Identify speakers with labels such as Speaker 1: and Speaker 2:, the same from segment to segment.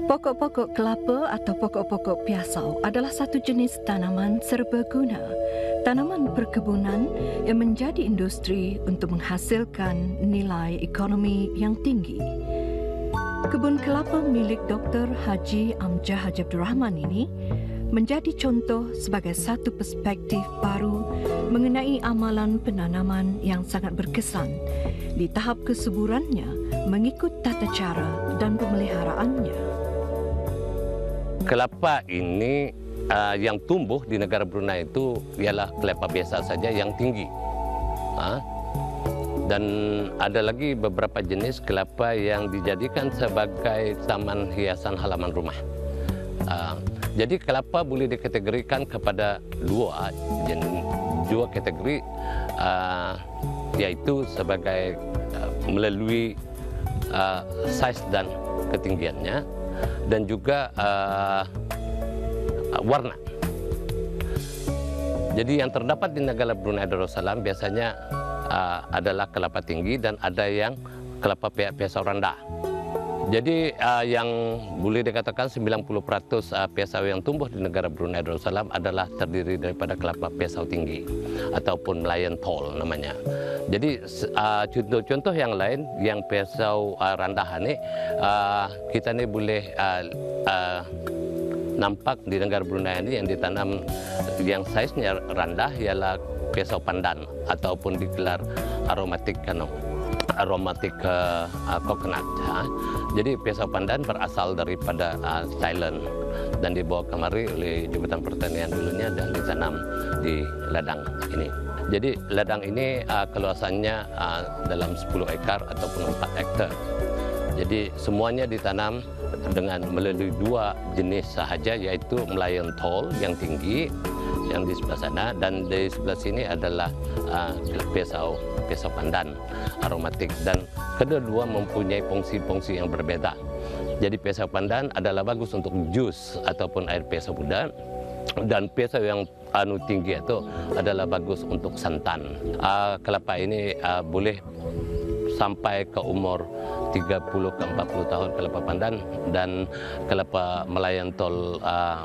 Speaker 1: Pokok-pokok kelapa atau pokok-pokok piasau adalah satu jenis tanaman serbaguna, tanaman perkebunan yang menjadi industri untuk menghasilkan nilai ekonomi yang tinggi. Kebun kelapa milik Dr. Haji Amjad Haji Abdul Rahman ini menjadi contoh sebagai satu perspektif baru mengenai amalan penanaman yang sangat berkesan di tahap kesuburannya mengikut tata cara dan pemeliharaannya.
Speaker 2: Kelapa ini yang tumbuh di negara Brunei itu ialah kelapa biasa saja yang tinggi. Dan ada lagi beberapa jenis kelapa yang dijadikan sebagai taman hiasan halaman rumah. Jadi kelapa boleh dikategorikan kepada dua kategori, yaitu sebagai melalui saiz dan ketinggiannya, dan juga warna. Jadi yang terdapat di negara Brunei Darussalam biasanya adalah kelapa tinggi dan ada yang kelapa piasau rendah. Jadi yang boleh dikatakan 90% piasau yang tumbuh di negara Brunei Darussalam adalah terdiri daripada kelapa piasau tinggi ataupun Melayan tall namanya. Jadi contoh-contoh yang lain yang piasau rendah ini kita ni boleh nampak di negara Brunei ini yang ditanam saiznya rendah ialah piasau pandan ataupun digelar aromatik coconut. Jadi piasau pandan berasal daripada Thailand dan dibawa kemari oleh Jabatan Pertanian dulunya dan ditanam di ladang ini. Jadi ladang ini keluasannya dalam 10 ekar ataupun 4 hektar. Jadi semuanya ditanam dengan melalui dua jenis sahaja, yaitu Melayan tall yang tinggi yang di sebelah sana, dan di sebelah sini adalah piasau pandan aromatik, dan kedua-dua mempunyai fungsi-fungsi yang berbeda. Jadi piasau pandan adalah bagus untuk jus ataupun air piasau muda, dan piasau yang tinggi itu adalah bagus untuk santan. Kelapa ini boleh sampai ke umur 30 ke 40 tahun kelapa pandan, dan kelapa Melayan tall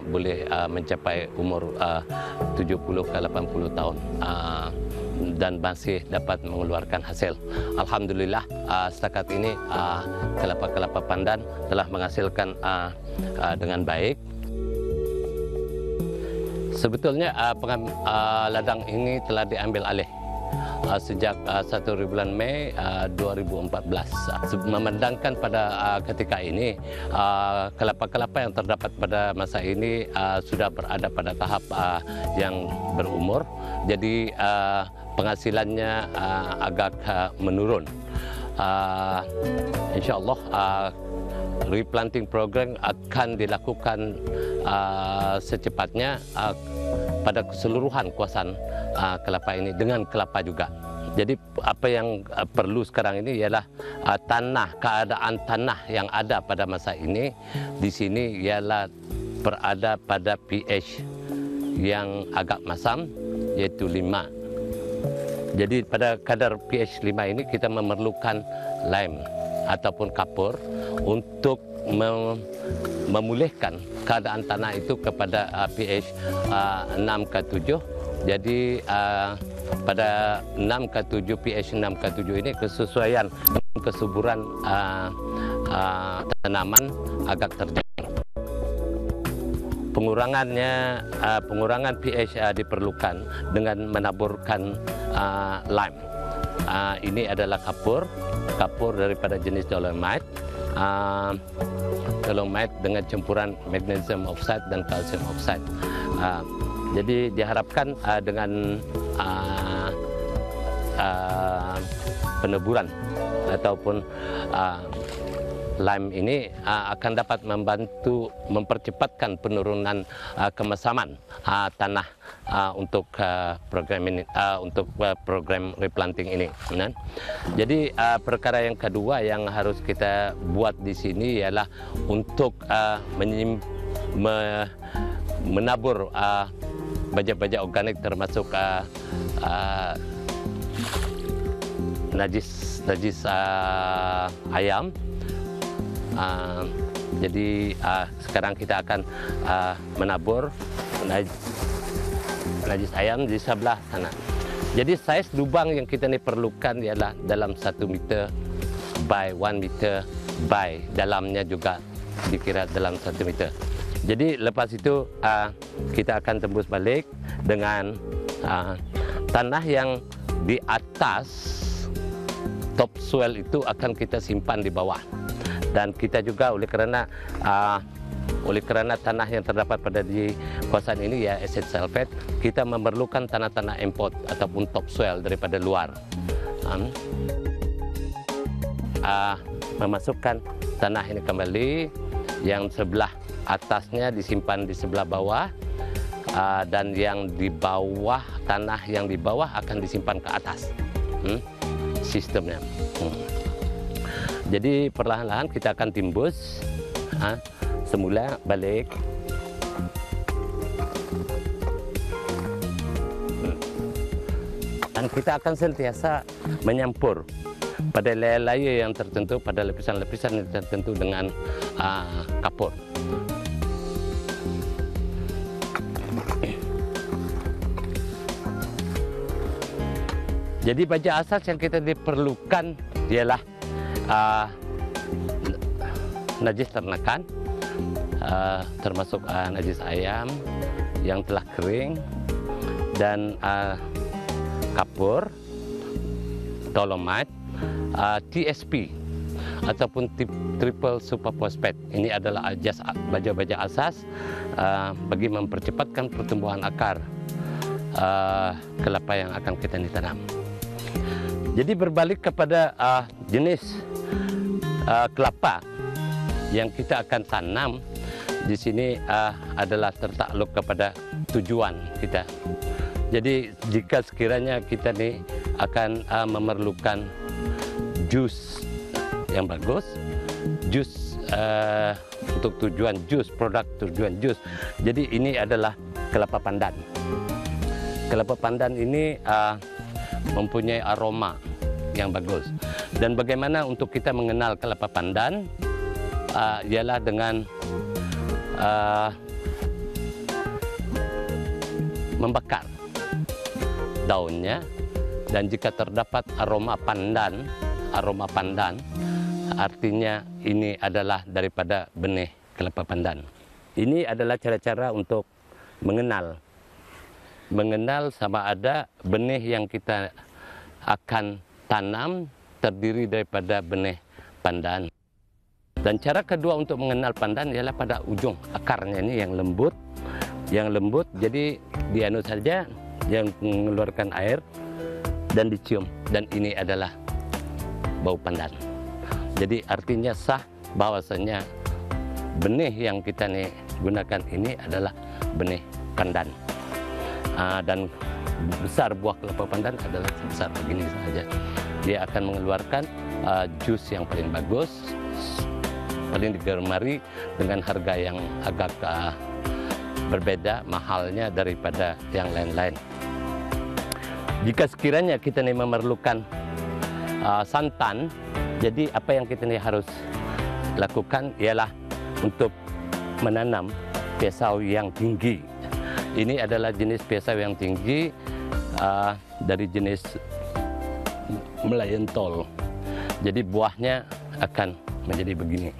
Speaker 2: boleh mencapai umur 70 ke 80 tahun dan masih dapat mengeluarkan hasil. Alhamdulillah setakat ini kelapa-kelapa pandan telah menghasilkan dengan baik. Sebetulnya ladang ini telah diambil alih sejak 1 bulan Mei 2014. Memandangkan pada ketika ini kelapa-kelapa yang terdapat pada masa ini sudah berada pada tahap yang berumur, jadi penghasilannya agak menurun. InsyaAllah replanting program akan dilakukan secepatnya pada keseluruhan kawasan kelapa ini dengan kelapa juga. Jadi apa yang perlu sekarang ini ialah keadaan tanah yang ada pada masa ini di sini ialah berada pada pH yang agak masam, yaitu 5. Jadi pada kadar pH 5 ini kita memerlukan lime ataupun kapur untuk memulihkan keadaan tanah itu kepada pH 6 ke 7. Jadi pada 6 ke 7, pH 6 ke 7 ini kesesuaian dengan kesuburan tanaman agak terjadi. Pengurangan pH diperlukan dengan menaburkan lime. Ini adalah kapur daripada jenis dolomite. Dolomite dengan campuran magnesium oxide dan kalsium oxide. Jadi diharapkan dengan peneburan ataupun lime ini akan dapat membantu mempercepatkan penurunan kemasaman tanah untuk program ini, untuk program replanting ini. Jadi perkara yang kedua yang harus kita buat di sini ialah untuk menabur baja-baja organik termasuk najis ayam Jadi sekarang kita akan menabur najis ayam di sebelah sana. Jadi saiz lubang yang kita ni perlukan ialah dalam 1 meter by 1 meter by, dalamnya juga dikira dalam 1 meter. Jadi lepas itu kita akan tembus balik dengan tanah yang di atas topsoil itu akan kita simpan di bawah. Dan kita juga oleh kerana tanah yang terdapat pada di kawasan ini ya acid sulfate, kita memerlukan tanah-tanah import ataupun topsoil daripada luar. Memasukkan tanah ini kembali, yang sebelah atasnya disimpan di sebelah bawah, dan yang di bawah, tanah yang di bawah akan disimpan ke atas. Sistemnya. Jadi perlahan-lahan kita akan timbus semula balik. Dan kita akan sentiasa menyampur pada layer-layer yang tertentu, pada lapisan-lapisan yang tertentu dengan kapur. Jadi baja asas yang kita diperlukan ialah najis ternakan, termasuk najis ayam yang telah kering, dan kapur, dolomite, TSP ataupun triple superphosphate. Ini adalah baja-baja asas bagi mempercepatkan pertumbuhan akar kelapa yang akan kita tanam. Jadi berbalik kepada jenis kelapa yang kita akan tanam di sini adalah tertakluk kepada tujuan kita. Jadi jika sekiranya kita ni akan memerlukan jus yang bagus, jus untuk tujuan jus, produk tujuan jus. Jadi ini adalah kelapa pandan. Kelapa pandan ini mempunyai aroma yang bagus. Dan bagaimana untuk kita mengenal kelapa pandan? Ialah dengan membakar daunnya, dan jika terdapat aroma pandan, artinya ini adalah daripada benih kelapa pandan. Ini adalah cara-cara untuk mengenal sama ada benih yang kita akan tanam terdiri daripada benih pandan. Dan cara kedua untuk mengenal pandan ialah pada ujung akarnya ini yang lembut, jadi dianu saja, yang mengeluarkan air dan dicium, dan ini adalah bau pandan. Jadi artinya sah bahwasanya benih yang kita nih gunakan ini adalah benih pandan. Dan besar buah kelapa pandan adalah sebesar begini saja. Dia akan mengeluarkan jus yang paling bagus, paling digemari, dengan harga yang agak berbeda mahalnya daripada yang lain-lain. Jika sekiranya kita nih memerlukan santan, jadi apa yang kita nih harus lakukan ialah untuk menanam pisau yang tinggi. Ini adalah jenis pisau yang tinggi dari jenis Melayentol. Jadi buahnya akan menjadi begini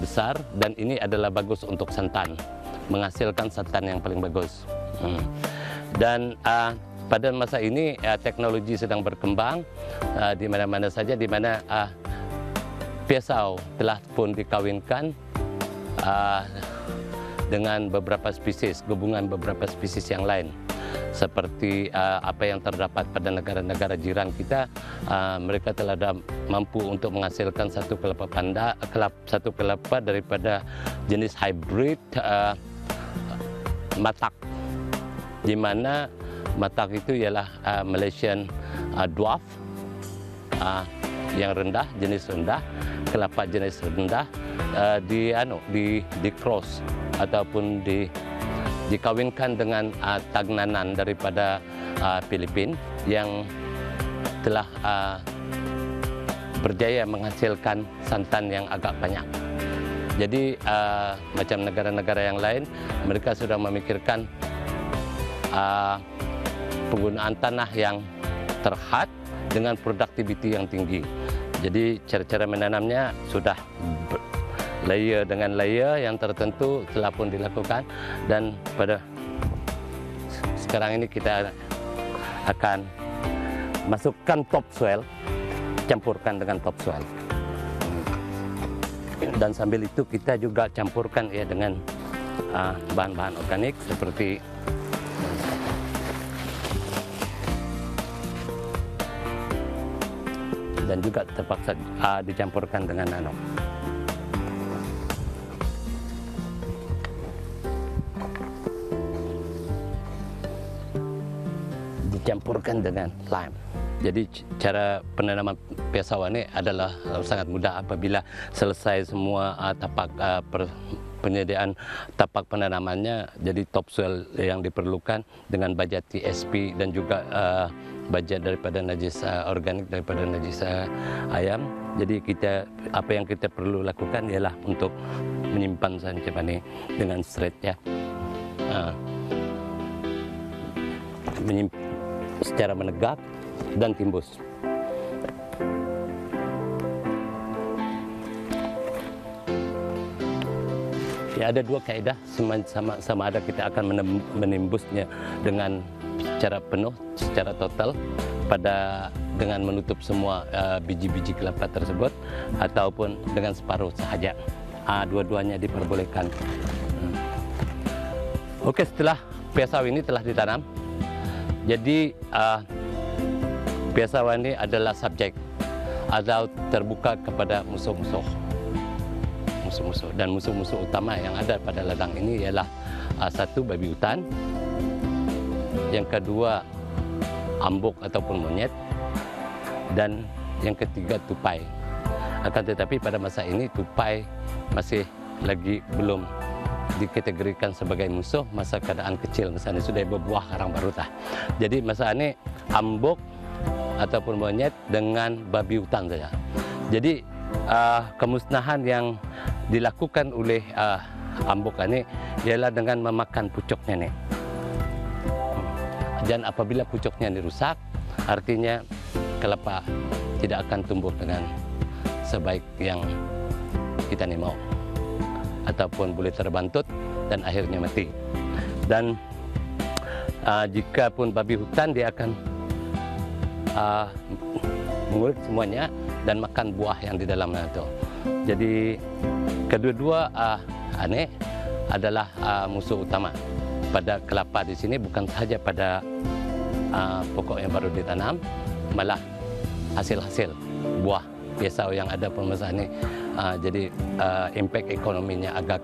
Speaker 2: besar, dan ini adalah bagus untuk santan, menghasilkan santan yang paling bagus. Dan pada masa ini teknologi sedang berkembang di mana-mana saja, di mana pisau telah pun dikawinkan dengan beberapa spesies, gabungan beberapa spesies yang lain. Seperti apa yang terdapat pada negara-negara jiran kita, mereka telah mampu untuk menghasilkan satu kelapa daripada jenis hybrid matak, di mana matak itu ialah Malaysian dwarf yang rendah, jenis rendah, kelapa jenis rendah, di cross ataupun dikawinkan dengan tagnanan daripada Filipina yang telah berjaya menghasilkan santan yang agak banyak. Jadi macam negara-negara yang lain, mereka sudah memikirkan penggunaan tanah yang terhad dengan produktiviti yang tinggi. Jadi cara-cara menanamnya sudah layer dengan layer yang tertentu telah pun dilakukan, dan pada sekarang ini kita akan masukkan topsoil, campurkan dengan topsoil. Dan sambil itu kita juga campurkan ya dengan bahan-bahan organik seperti dan juga terpaksa dicampurkan dengan nano. Dicampurkan dengan lime. Jadi cara penanaman piasawa ini adalah sangat mudah apabila selesai semua penyediaan tapak penanamannya. Jadi topsoil yang diperlukan dengan baja TSP dan juga baja daripada najis organik daripada najis ayam. Jadi apa yang kita perlu lakukan ialah untuk menyimpan saja ini dengan straight ya, secara menegak dan timbus. Ya, ada dua kaedah, sama ada kita akan menimbusnya dengan secara penuh, secara total dengan menutup semua biji-biji kelapa tersebut, ataupun dengan separuh sahaja. Dua-duanya diperbolehkan. Oke, setelah piasawa ini telah ditanam, jadi piasawa ini adalah subjek atau terbuka kepada musuh-musuh. Dan musuh-musuh utama yang ada pada ladang ini ialah satu, babi hutan, yang kedua ambuk ataupun monyet, dan yang ketiga tupai. Akan tetapi pada masa ini tupai masih lagi belum dikategorikan sebagai musuh, masa keadaan kecil, misalnya sudah berbuah karang baru tah. Jadi masa ini ambuk ataupun monyet dengan babi hutan saja. Jadi kemusnahan yang dilakukan oleh ambuk ini ialah dengan memakan pucuknya nih. Dan apabila pucuknya dirusak, artinya kelapa tidak akan tumbuh dengan sebaik yang kita nih mau, ataupun boleh terbantut dan akhirnya mati. Dan jika pun babi hutan, dia akan mengulik semuanya dan makan buah yang di dalamnya itu. Jadi kedua-dua aneh adalah musuh utama pada kelapa di sini, bukan sahaja pada pokok yang baru ditanam, malah hasil-hasil buah piasawa yang ada pada masa ini. Jadi impact ekonominya agak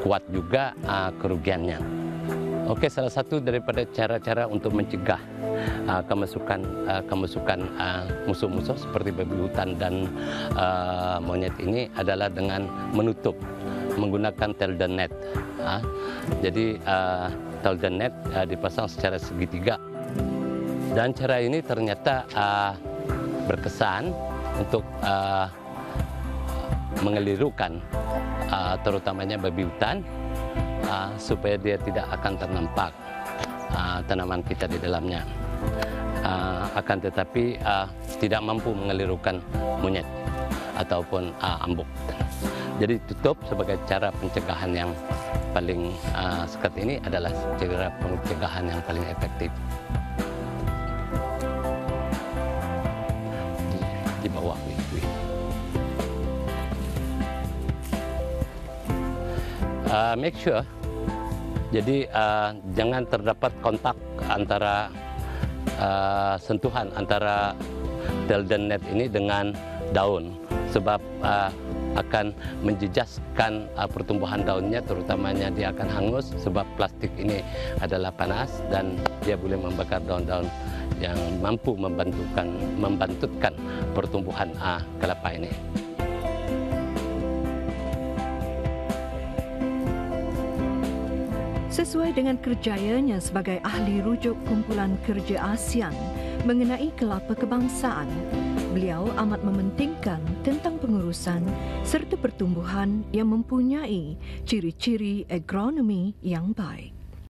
Speaker 2: kuat juga, kerugiannya. Oke, salah satu daripada cara-cara untuk mencegah kemasukan musuh-musuh seperti babi hutan dan monyet ini adalah dengan menutup menggunakan telden net. Jadi telden net dipasang secara segitiga, dan cara ini ternyata berkesan untuk mengelirukan terutamanya babi hutan, supaya dia tidak akan ternampak tanaman kita di dalamnya. Akan tetapi tidak mampu mengelirukan monyet ataupun ambuk. Jadi tutup sebagai cara pencegahan yang paling sekat ini adalah cara pencegahan yang paling efektif. Di bawah make sure, jadi jangan terdapat kontak antara sentuhan antara telden net ini dengan daun, sebab akan menjejaskan pertumbuhan daunnya, terutamanya dia akan hangus sebab plastik ini adalah panas dan dia boleh membakar daun-daun yang mampu membantutkan pertumbuhan kelapa ini.
Speaker 1: Sesuai dengan kerjayanya sebagai ahli rujuk kumpulan kerja ASEAN mengenai kelapa kebangsaan, beliau amat mementingkan tentang pengurusan serta pertumbuhan yang mempunyai ciri-ciri agronomi yang baik.